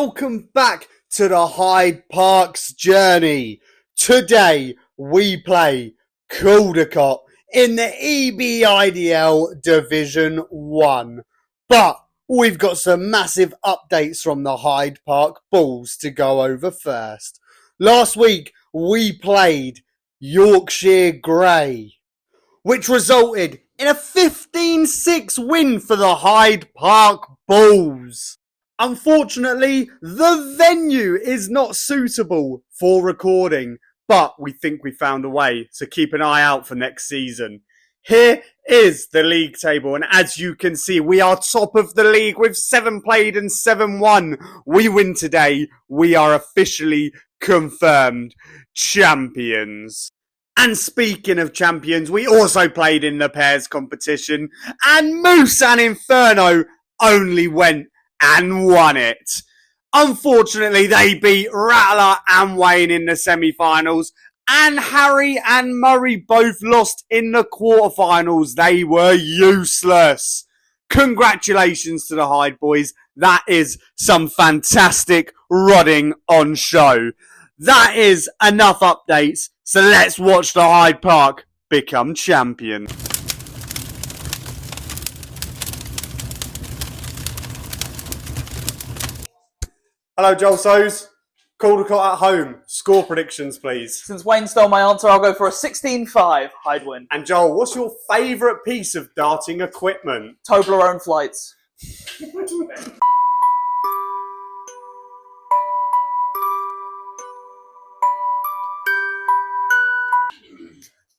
welcome back to the Hyde Park's journey. Today we play Caldecote in the EBIDL Division 1. But we've got some massive updates from the Hyde Park Bulls to go over first. Last week we played Yorkshire Grey, which resulted in a 15-6 win for the Hyde Park Bulls. Unfortunately, the venue is not suitable for recording, but we think we found a way, so keep an eye out for next season. Here is the league table, and as you can see, we are top of the league with 7 played and 7 won. We win today, we are officially confirmed champions. And speaking of champions, we also played in the pairs competition, and Moose and Inferno only went and won it. Unfortunately, they beat Rattler and Wayne in the semi-finals, and Harry and Murray both lost in the quarterfinals. They were useless. Congratulations to the Hyde boys. That is some fantastic rodding on show. That is enough updates, so let's watch the Hyde Park become champion. Hello, Joel Sows. Caldecote at home. Score predictions, please. Since Wayne stole my answer, I'll go for a 16-5 Hyde win. And Joel, what's your favourite piece of darting equipment? Toblerone flights.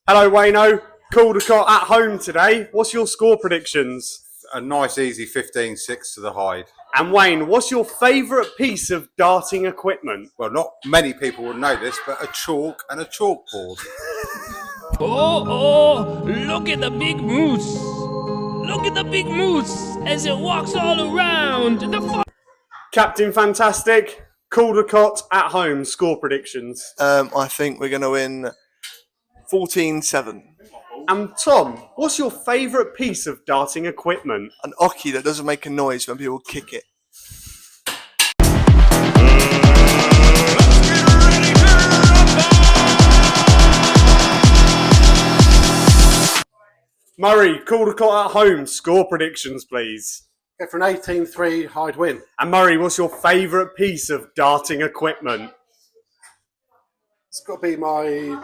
Hello, Wayno. Caldecote at home today. What's your score predictions? A nice easy 15-6 to the Hyde. And Wayne, what's your favourite piece of darting equipment? Well, not many people will know this, but a chalk and a chalkboard. Oh, look at the big moose. Look at the big moose as it walks all around. Captain Fantastic, Caldecote at home. Score predictions. I think we're going to win 14-7. And Tom, what's your favourite piece of darting equipment? An oki that doesn't make a noise when people kick it. Murray, Caldecote at home. Score predictions, please. Go for an 18-3 Hyde win. And Murray, what's your favourite piece of darting equipment? It's got to be my...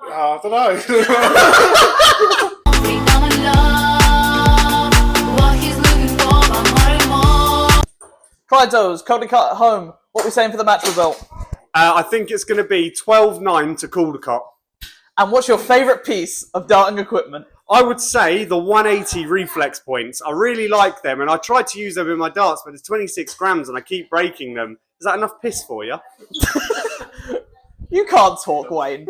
I don't know. Clyde's, Caldecote at home. What are we saying for the match result? I think it's going to be 12-9 to Caldecote. And what's your favourite piece of darting equipment? I would say the 180 reflex points. I really like them, and I tried to use them in my darts, but it's 26 grams and I keep breaking them. Is that enough piss for you? You can't talk, Wayne.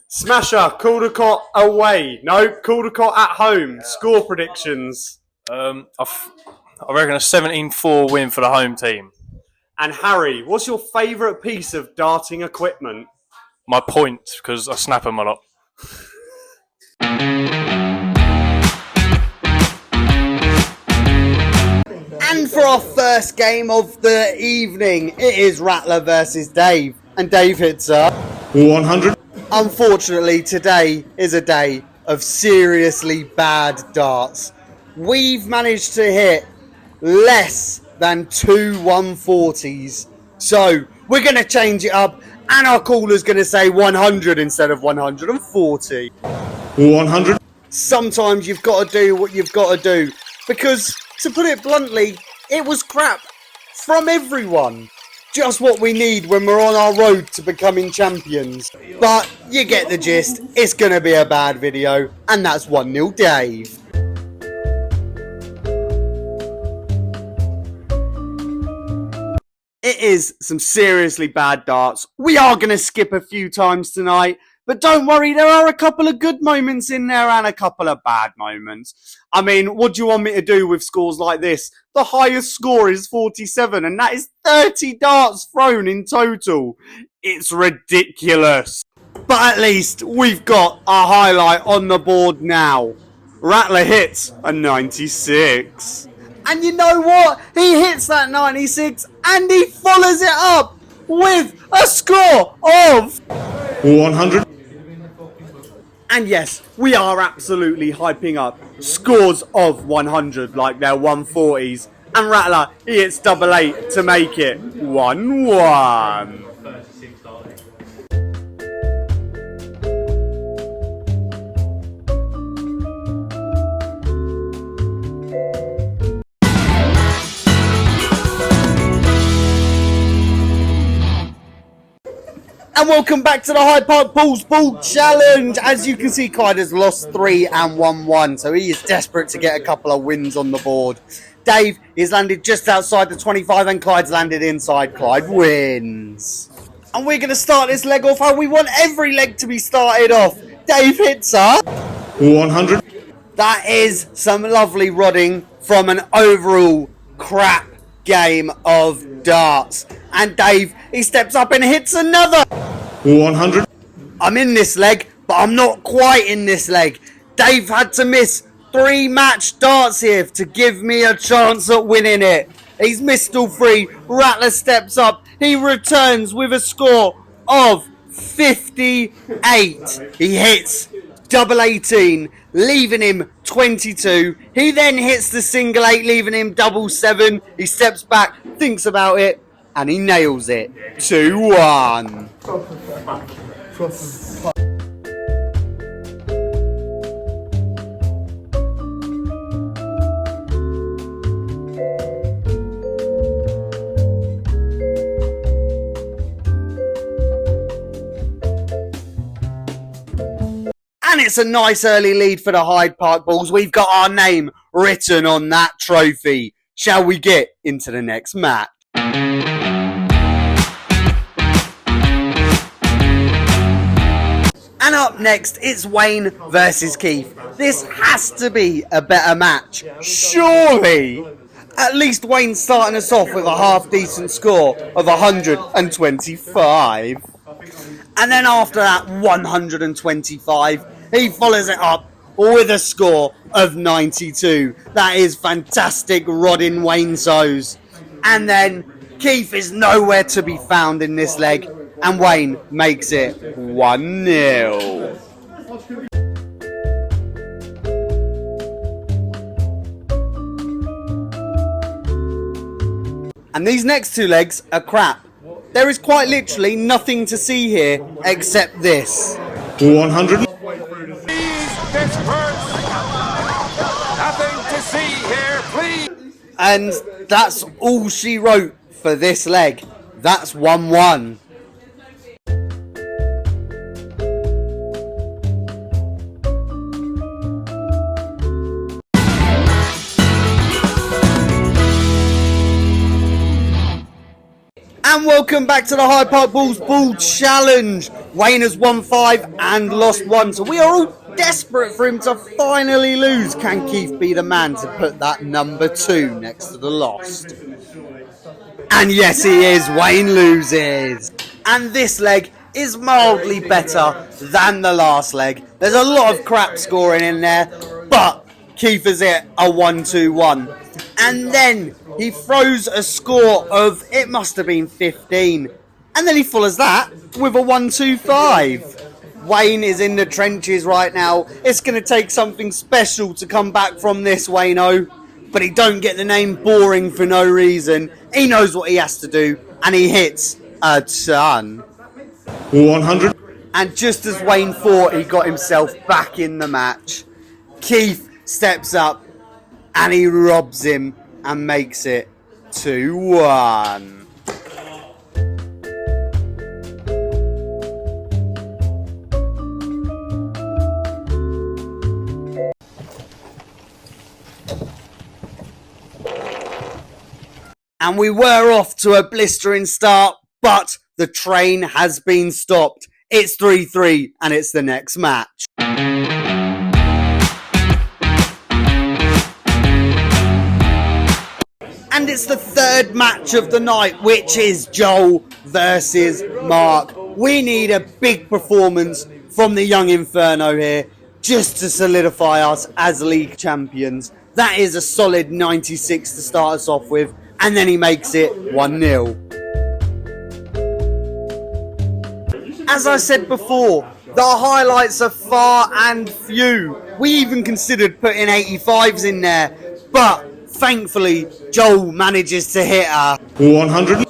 Smasher, Caldecote away. No, Caldecote at home. Score predictions. I reckon a 17-4 win for the home team. And Harry, what's your favourite piece of darting equipment? My points, because I snap them a lot. And for our first game of the evening, it is Rattler versus Dave. And Dave hits up 100. Unfortunately, today is a day of seriously bad darts. We've managed to hit less than 2 140s. So we're going to change it up, and our caller's going to say 100 instead of 140. 100. Sometimes you've got to do what you've got to do, because, to put it bluntly, it was crap from everyone. Just what we need when we're on our road to becoming champions. But you get the gist. It's going to be a bad video, and that's 1-0 Dave. It is some seriously bad darts. We are going to skip a few times tonight, but don't worry, there are a couple of good moments in there and a couple of bad moments. I mean, what do you want me to do with scores like this? The highest score is 47, and that is 30 darts thrown in total. It's ridiculous. But at least we've got a highlight on the board now. Rattler hits a 96. And you know what? He hits that 96 and he follows it up with a score of 100. And yes, we are absolutely hyping up scores of 100 like they're 140s. And Rattler, he hits 88 to make it 1-1. And welcome back to the Hyde Park Bulls Ball Challenge. As you can see, Clyde has lost 3 and won 1, so he is desperate to get a couple of wins on the board. Dave is landed just outside the 25 and Clyde's landed inside. Clyde wins. And we're going to start this leg off how we want every leg to be started off. Dave hits up 100. That is some lovely rodding from an overall crap game of darts. And Dave, he steps up and hits another 100. I'm in this leg, but I'm not quite in this leg. Dave had to miss 3 match darts here to give me a chance at winning it. He's missed all 3. Rattler steps up. He returns with a score of 58. He hits double 18, leaving him 22. He then hits the single 8, leaving him double 7. He steps back, thinks about it, and he nails it. 2-1. And it's a nice early lead for the Hyde Park Bulls. We've got our name written on that trophy. Shall we get into the next match? And up next, it's Wayne versus Keith. This has to be a better match. Surely! At least Wayne's starting us off with a half-decent score of 125. And then after that 125, he follows it up with a score of 92. That is fantastic rodding Wayne Sows. And then Keith is nowhere to be found in this leg. And Wayne makes it 1-0. And these next 2 legs are crap. There is quite literally nothing to see here except this. 100. Nothing to see here, please. And that's all she wrote for this leg. That's 1-1. And welcome back to the Hyde Park Bulls Ball Challenge. Wayne has won 5 and lost 1, so we are all desperate for him to finally lose. Can Keith be the man to put that number 2 next to the lost? And yes, he is. Wayne loses. And this leg is mildly better than the last leg. There's a lot of crap scoring in there, but Keith has hit a 1-2-1. And then he throws a score of, it must have been 15. And then he follows that with a 1-2-5. Wayne is in the trenches right now. It's going to take something special to come back from this, Wayne-o. But he don't get the name boring for no reason. He knows what he has to do. And he hits a ton. 100. And just as Wayne thought he got himself back in the match, Keith steps up and he robs him and makes it 2-1. And we were off to a blistering start, but the train has been stopped. It's 3-3 and it's the next match. And it's the 3rd match of the night, which is Joel versus Mark. We need a big performance from the young Inferno here just to solidify us as league champions. That is a solid 96 to start us off with, and then he makes it 1-0. As I said before, the highlights are far and few. We even considered putting 85s in there, but thankfully Joel manages to hit her. 100.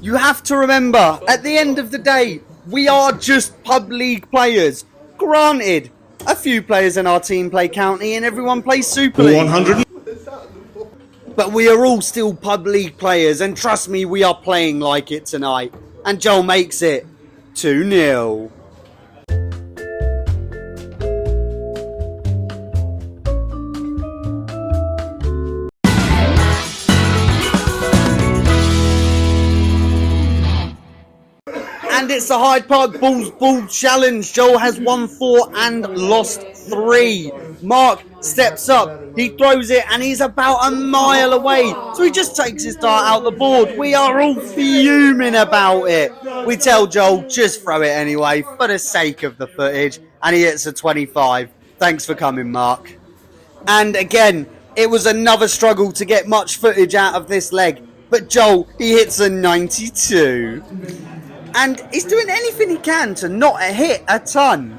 You have to remember, at the end of the day, we are just pub league players. Granted, a few players in our team play county and everyone plays Super League. 100. But we are all still pub league players, and trust me, we are playing like it tonight. And Joel makes it 2-0. And it's the Hyde Park Bulls Ball Challenge. Joel has won 4 and lost 3. Mark steps up, he throws it, and he's about a mile away. So he just takes his dart out the board. We are all fuming about it. We tell Joel, just throw it anyway, for the sake of the footage. And he hits a 25. Thanks for coming, Mark. And again, it was another struggle to get much footage out of this leg. But Joel, he hits a 92. And he's doing anything he can to not hit a ton.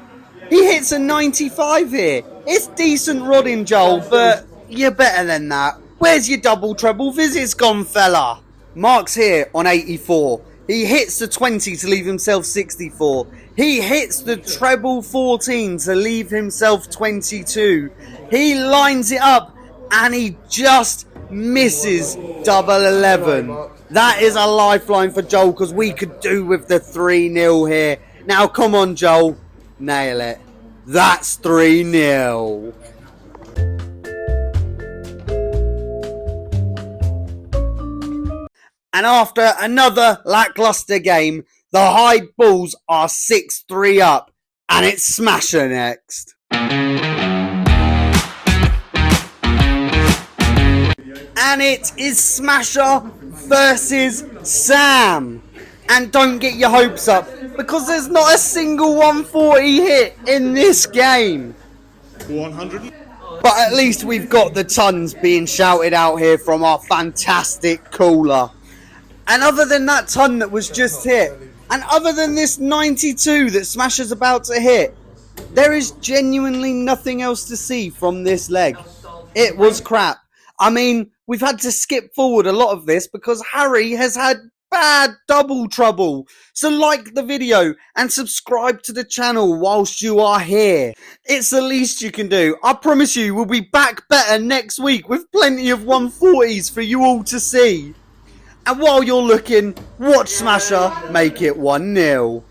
He hits a 95 here. It's decent rodding, Joel, but you're better than that. Where's your double treble visits gone, fella? Mark's here on 84. He hits the 20 to leave himself 64. He hits the treble 14 to leave himself 22. He lines it up and he just misses double 11. That is a lifeline for Joel, because we could do with the 3-0 here. Now, come on, Joel. Nail it. That's 3-0. And after another lackluster game, the Hyde Bulls are 6-3 up. And it's Smasher next. And it is Smasher versus Sam. And don't get your hopes up, because there's not a single 140 hit in this game. 100. But at least we've got the tons being shouted out here from our fantastic caller. And other than that ton that was just hit, and other than this 92 that Smasher's about to hit, there is genuinely nothing else to see from this leg. It was crap. I mean, we've had to skip forward a lot of this because Harry has had bad double trouble. So like the video and subscribe to the channel whilst you are here. It's the least you can do. I promise you we'll be back better next week with plenty of 140s for you all to see. And while you're looking, watch Smasher make it 1-0.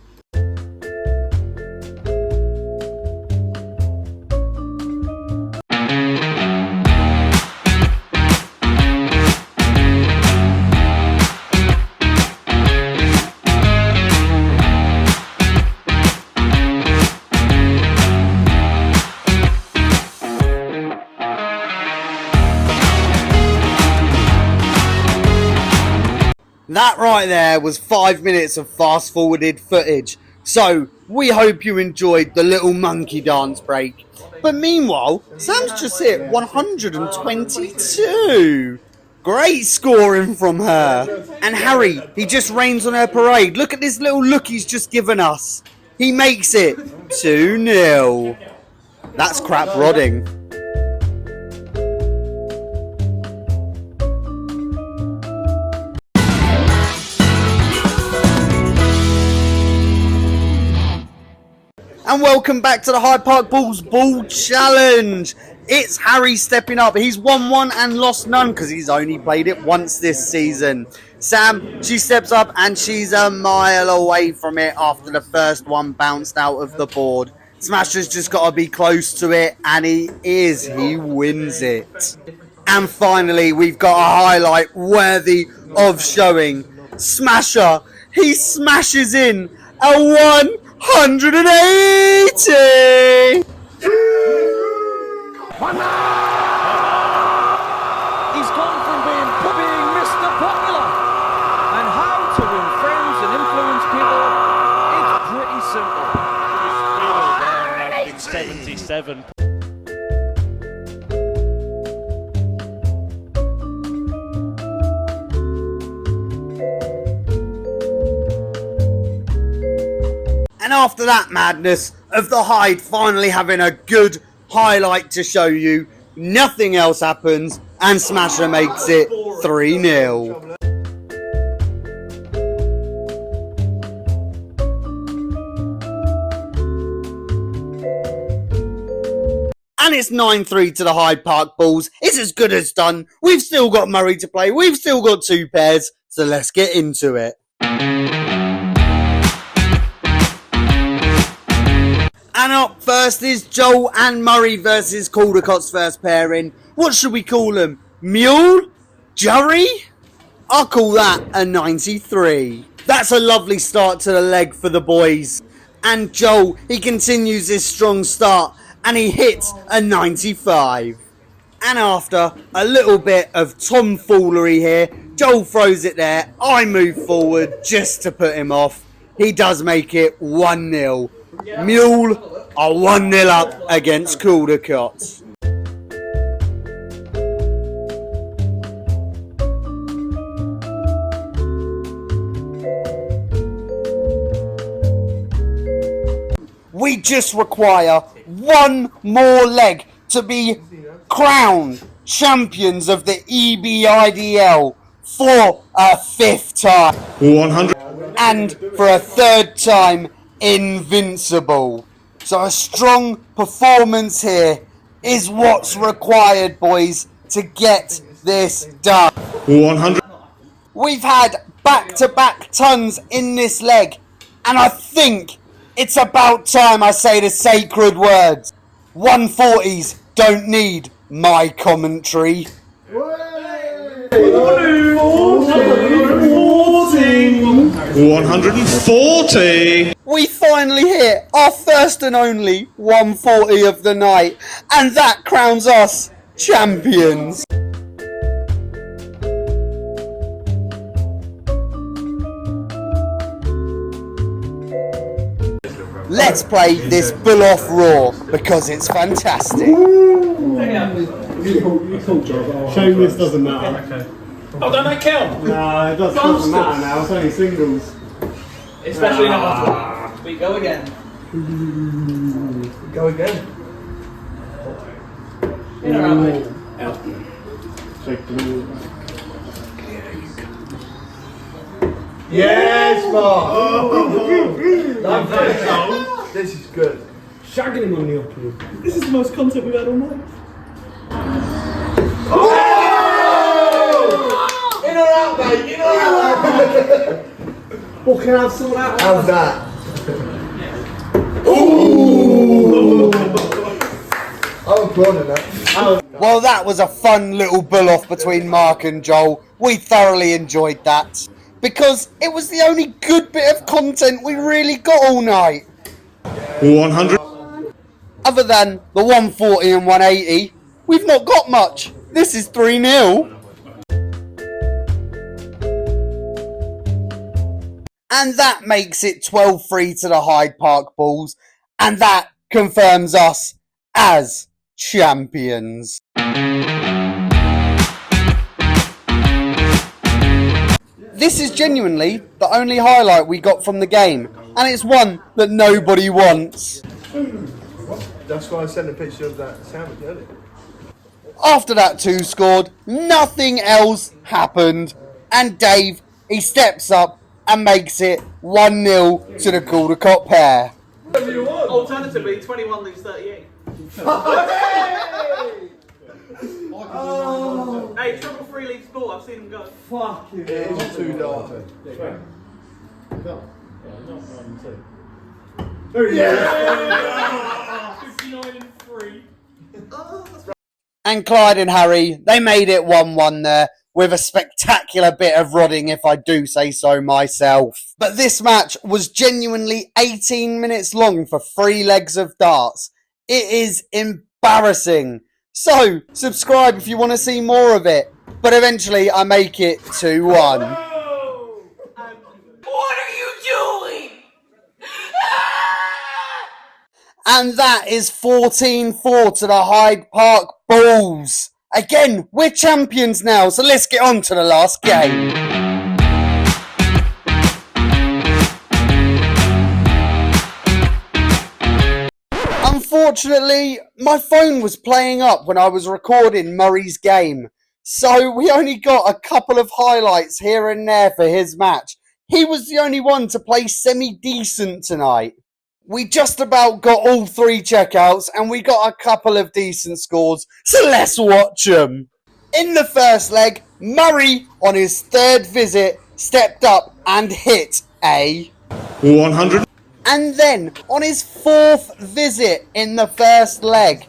That right there was 5 minutes of fast forwarded footage. So we hope you enjoyed the little monkey dance break. But meanwhile, Sam's just hit 122. Great scoring from her. And Harry, he just rains on her parade. Look at this little look he's just given us. He makes it 2-0. That's crap rodding. And welcome back to the Hyde Park Bulls Ball Challenge. It's Harry stepping up. He's won 1 and lost none because he's only played it once this season. Sam, she steps up and she's a mile away from it after the first one bounced out of the board. Smasher's just got to be close to it, and he is. He wins it. And finally, we've got a highlight worthy of showing. Smasher, he smashes in a 180! He's gone from being Mr. Popular and how to win friends and influence people 77. And after that madness of the Hyde finally having a good highlight to show you, nothing else happens and Smasher makes it 3-0. And it's 9-3 to the Hyde Park Bulls. It's as good as done. We've still got Murray to play. We've still got 2 pairs. So let's get into it. And up first is Joel and Murray versus Caldecote's first pairing. What should we call them? Mule? Jurry? I'll call that a 93. That's a lovely start to the leg for the boys. And Joel, he continues his strong start and he hits a 95. And after a little bit of tomfoolery here, Joel throws it there. I move forward just to put him off. He does make it 1-0. Mule are 1-0 up against Caldecote. We just require one more leg to be crowned champions of the EBIDL for a 5th time. 100. And for a 3rd time, invincible. So a strong performance here is what's required, boys, to get this done. 100. We've had back-to-back tons in this leg, and I think it's about time I say the sacred words. 140s don't need my commentary. 140. We finally hit our first and only 140 of the night, and that crowns us champions. Let's play this bull off raw because it's fantastic. Shame this doesn't matter. Oh, don't that count? Nah, it doesn't matter now. It's only singles. Especially not. We go again. Go again. In or out, mate? Shake the ball. Yes, Mark! This is good. Shagging him on the opening. This is the most content we've had all night. In or out, mate? In or out? What can I have someone out? How's that? Ooh! I'm applauding that. Well, that was a fun little bull off between Mark and Joel. We thoroughly enjoyed that, because it was the only good bit of content we really got all night. 100. Other than the 140 and 180, we've not got much. This is 3-0. And that makes it 12-3 to the Hyde Park Bulls. And that confirms us as champions. This is genuinely the only highlight we got from the game, and it's one that nobody wants. That's why I sent a picture of that sandwich earlier. After that 2 scored, nothing else happened, and Dave, he steps up and makes it 1-0 to the Caldecote pair. Alternatively, 21 leaves 38. Hey, triple 3 leaves 4. I've seen them go. Fuck you. It is too dark. Yeah! 59 and 3. And Clyde and Harry, they made it 1-1 there, with a spectacular bit of rodding, if I do say so myself. But this match was genuinely 18 minutes long for 3 legs of darts. It is embarrassing. So, subscribe if you want to see more of it. But eventually, I make it 2-1. What are you doing? And that is 14-4 to the Hyde Park Bulls. Again, we're champions now, so let's get on to the last game. Unfortunately, my phone was playing up when I was recording Murray's game, so we only got a couple of highlights here and there for his match. He was the only one to play semi-decent tonight. We just about got all 3 checkouts and we got a couple of decent scores, so let's watch them. In the first leg, Murray, on his 3rd visit, stepped up and hit a 100. And then, on his 4th visit in the first leg,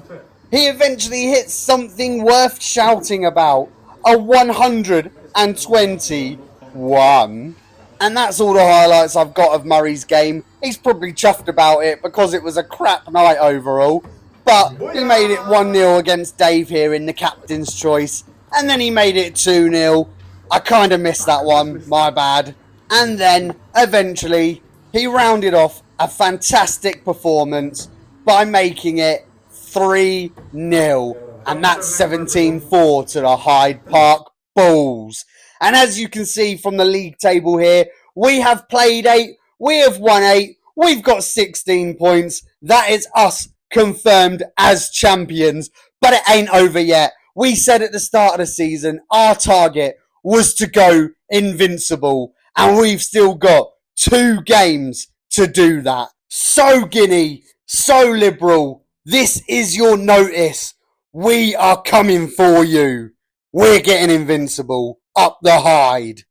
he eventually hit something worth shouting about. A 121. And that's all the highlights I've got of Murray's game. He's probably chuffed about it because it was a crap night overall. But he made it 1-0 against Dave here in the captain's choice. And then he made it 2-0. I kind of missed that one, my bad. And then, eventually, he rounded off a fantastic performance by making it 3-0. And that's 17-4 to the Hyde Park Bulls. And as you can see from the league table here, we have played 8, we have won 8, we've got 16 points. That is us confirmed as champions. But it ain't over yet. We said at the start of the season, our target was to go invincible. And we've still got 2 games to do that. So Guinea, so Liberal, this is your notice. We are coming for you. We're getting invincible up the Hyde.